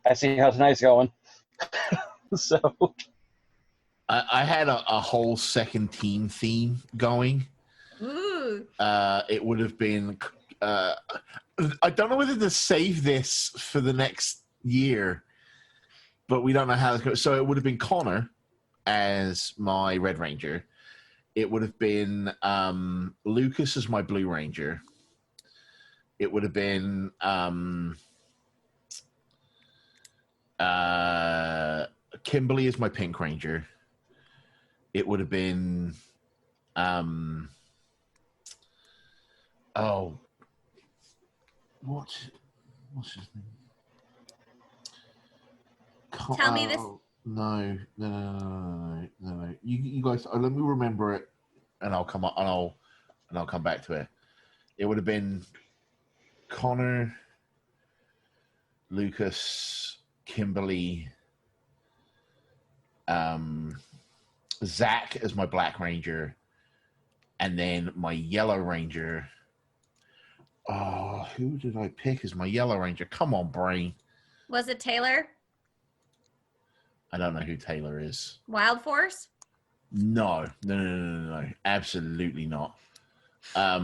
I see how tonight's going. So, I had a whole second team theme going. Ooh. It would have been. I don't know whether to save this for the next year, but we don't know how this goes. So it would have been Connor as my Red Ranger. It would have been Lucas as my Blue Ranger. It would have been Kimberly as my Pink Ranger. It would have been what's his name? Tell me this. No. You guys, let me remember it, and I'll come up, and I'll come back to it. It would have been Connor, Lucas, Kimberly, Zach as my Black Ranger, and then my Yellow Ranger. Oh, who did I pick as my Yellow Ranger? Come on, brain. Was it Taylor? I don't know who Taylor is. Wild Force? No. Absolutely not. Let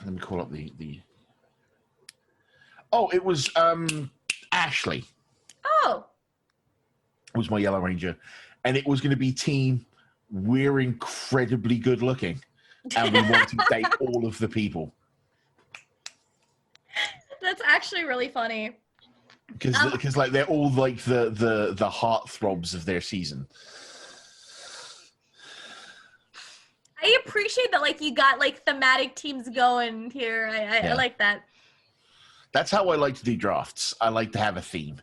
me call up the. Oh, it was Ashley. Oh. Was my Yellow Ranger, and it was going to be team. We're incredibly good looking, and we want to date all of the people. That's actually really funny. Because like they're all like the heartthrobs of their season. I appreciate that, like, you got like thematic teams going here. I like that. That's how I like to do drafts. I like to have a theme.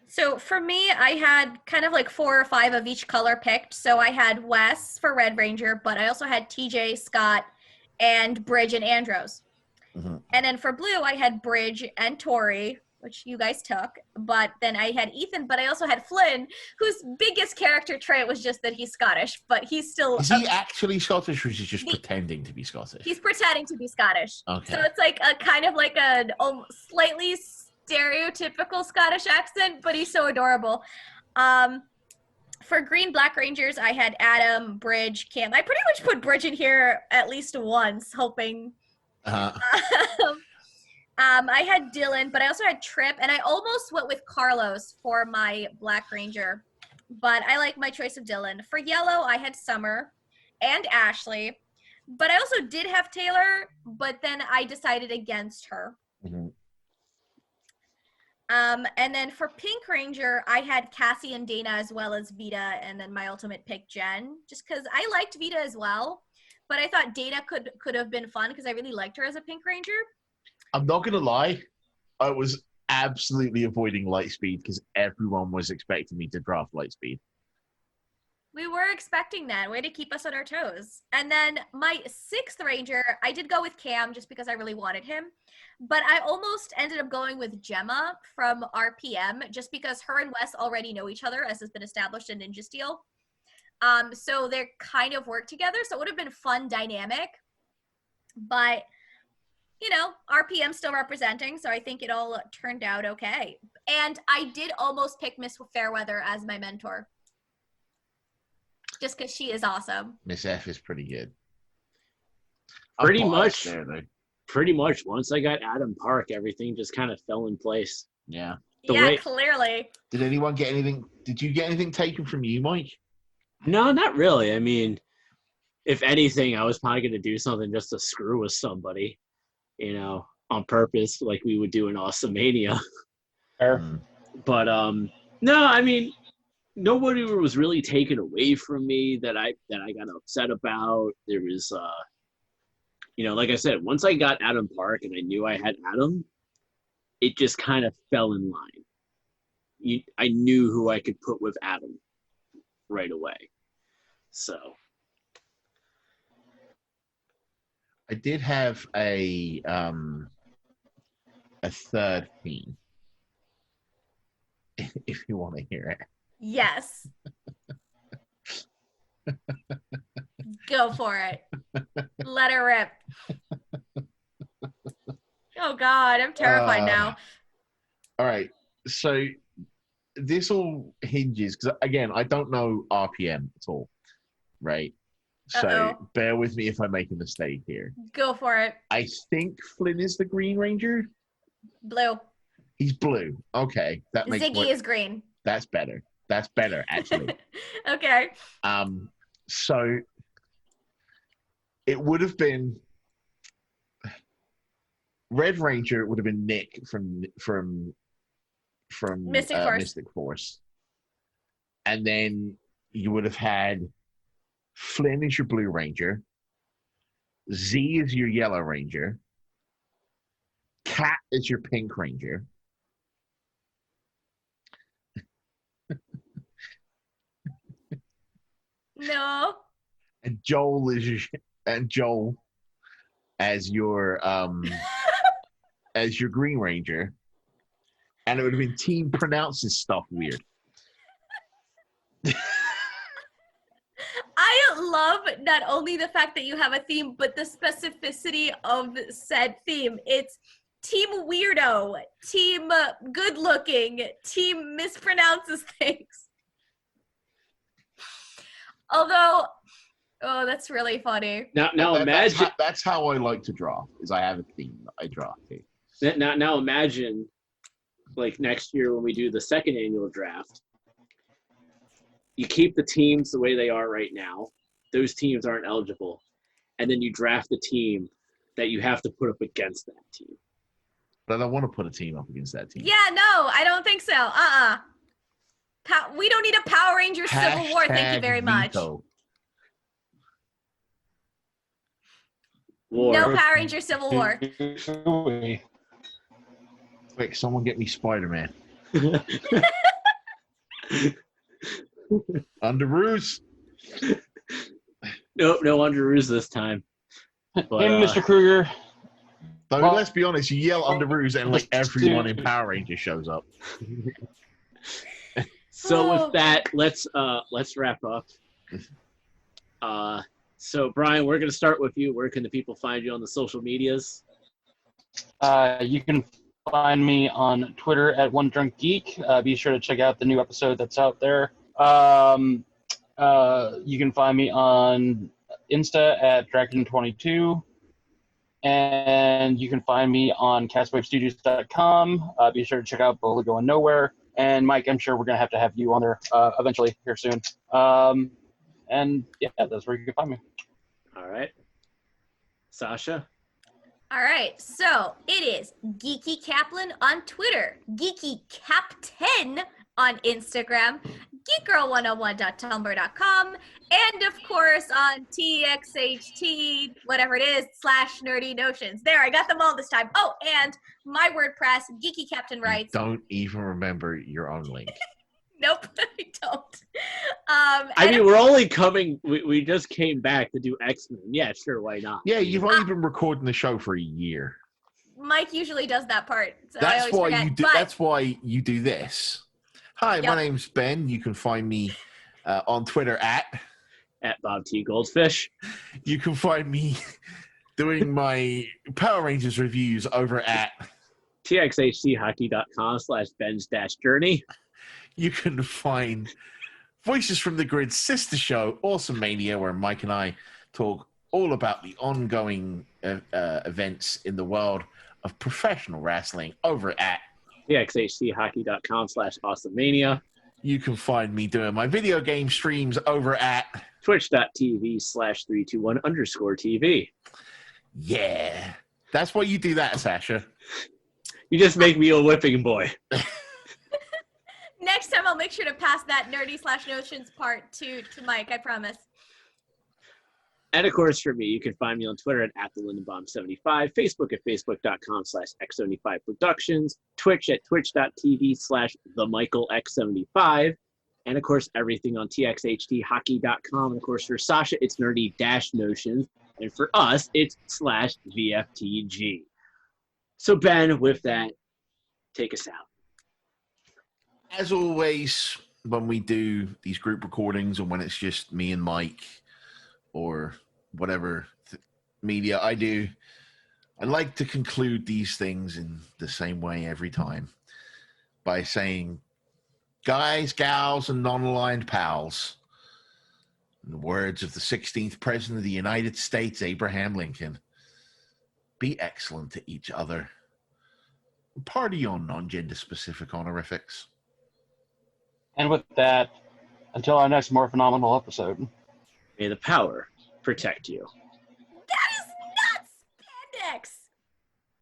So for me, I had kind of like 4 or 5 of each color picked. So I had Wes for Red Ranger, but I also had TJ, Scott, and Bridge and Andros. Mm-hmm. And then for Blue, I had Bridge and Tori, which you guys took. But then I had Ethan, but I also had Flynn, whose biggest character trait was just that he's Scottish, but he's still... Is he actually Scottish, or is he just pretending to be Scottish? He's pretending to be Scottish. Okay. So it's like a kind of like a slightly stereotypical Scottish accent, but he's so adorable. For Green Black Rangers, I had Adam, Bridge, Cam. I pretty much put Bridge in here at least once, hoping... Uh-huh. I had Dylan, but I also had Trip, and I almost went with Carlos for my Black Ranger, but I like my choice of Dylan. For Yellow, I had Summer and Ashley, but I also did have Taylor, but then I decided against her. Mm-hmm. And then for Pink Ranger, I had Cassie and Dana as well as Vita, and then my ultimate pick, Jen, just because I liked Vita as well. But I thought Dana could have been fun because I really liked her as a Pink Ranger. I'm not going to lie. I was absolutely avoiding Lightspeed because everyone was expecting me to draft Lightspeed. We were expecting that. Way to keep us on our toes. And then my 6th Ranger, I did go with Cam just because I really wanted him. But I almost ended up going with Gemma from RPM just because her and Wes already know each other, as has been established in Ninja Steel. So they're kind of work together. So it would have been fun dynamic. But, you know, RPM still representing. So I think it all turned out okay. And I did almost pick Miss Fairweather as my mentor. Just because she is awesome. Miss F is pretty good. Pretty much. Once I got Adam Park, everything just kind of fell in place. Yeah. Clearly. Did anyone get anything? Did you get anything taken from you, Mike? No, not really. I mean, if anything, I was probably going to do something just to screw with somebody, you know, on purpose, like we would do in Awesomania. But no, I mean, nobody was really taken away from me that I got upset about. There was, you know, like I said, once I got Adam Park and I knew I had Adam, it just kind of fell in line. I knew who I could put with Adam right away. So I did have a third theme. If you want to hear it. Yes. Go for it. Let her rip. Oh God, I'm terrified now. All right. So this all hinges because again, I don't know RPM at all. Right. So Uh-oh. bear with me if I make a mistake here. Go for it. I think Flynn is the Green Ranger. Blue. He's blue. Okay. That makes Ziggy is green. That's better. That's better, actually. Okay. So it would have been Red Ranger would have been Nick from Mystic Force. And then you would have had Flynn is your Blue Ranger. Z is your Yellow Ranger. Cat is your Pink Ranger. No. And Joel as your as your Green Ranger. And it would have been Team pronounces stuff weird. I love not only the fact that you have a theme, but the specificity of said theme. It's Team Weirdo, Team Good Looking, Team Mispronounces things. Although, oh, that's really funny. Now imagine that's how I like to draw. Is I have a theme that I draw to. Now imagine, like next year when we do the second annual draft, you keep the teams the way they are right now. Those teams aren't eligible, and then you draft a team that you have to put up against that team. But I don't want to put a team up against that team. Yeah, no, I don't think so. We don't need a Power Rangers Civil War. Thank you very much. Veto. War. No Power Rangers Civil War. Quick, someone get me Spider-Man. Underoos. No Underoos this time. But, Hey, Mr. Kruger. Though, Well- let's be honest, you yell Underoos and like everyone in Power Rangers shows up. So with that, let's wrap up. So Brian, we're gonna start with you. Where can the people find you on the social medias? You can find me on Twitter at OneDrunkGeek. Be sure to check out the new episode that's out there. You can find me on Insta at Dragon22. And you can find me on CastwaveStudios.com. Be sure to check out Bowling Going Nowhere. And Mike, I'm sure we're going to have you on there eventually here soon. And yeah, that's where you can find me. All right. Sasha? All right, so it is Geeky Kaplan on Twitter, Geeky Captain on Instagram, geekgirl101.tumblr.com, and of course on TXHT, whatever it is, /nerdy notions. There, I got them all this time. Oh, and my WordPress, Geeky Captain writes. Don't even remember your own link. Nope, I don't. I mean, we're only coming. We just came back to do X-Men. Yeah, sure, why not? Yeah, you've only been recording the show for a year. Mike usually does that part, so I That's always why forget. you do. But That's why you do this. Hi, my name's Ben. You can find me on Twitter at Bob T Goldfish. You can find me doing my Power Rangers reviews over at txhthockey.com/Ben's-Journey. You can find Voices from the Grid's sister show, Awesome Mania, where Mike and I talk all about the ongoing events in the world of professional wrestling over at txhthockey.com/awesomemania. You can find me doing my video game streams over at twitch.tv/321_TV. Yeah. That's why you do that, Sasha. You just make me a whipping boy. next time I'll make sure to pass that nerdy/notions part to Mike, I promise. And of course, for me, you can find me on Twitter at TheLindenbaum75, Facebook at Facebook.com/X75Productions, Twitch at Twitch.tv/TheMichaelX75, and of course, everything on TXHDHockey.com. And of course, for Sasha, it's nerdy-notions. And for us, it's /VFTG. So Ben, with that, take us out. As always, when we do these group recordings or when it's just me and Mike or whatever media I do, I like to conclude these things in the same way every time by saying, guys, gals, and non-aligned pals, in the words of the 16th President of the United States, Abraham Lincoln, be excellent to each other. Party on non-gender specific honorifics. And with that, until our next more phenomenal episode. May the power protect you.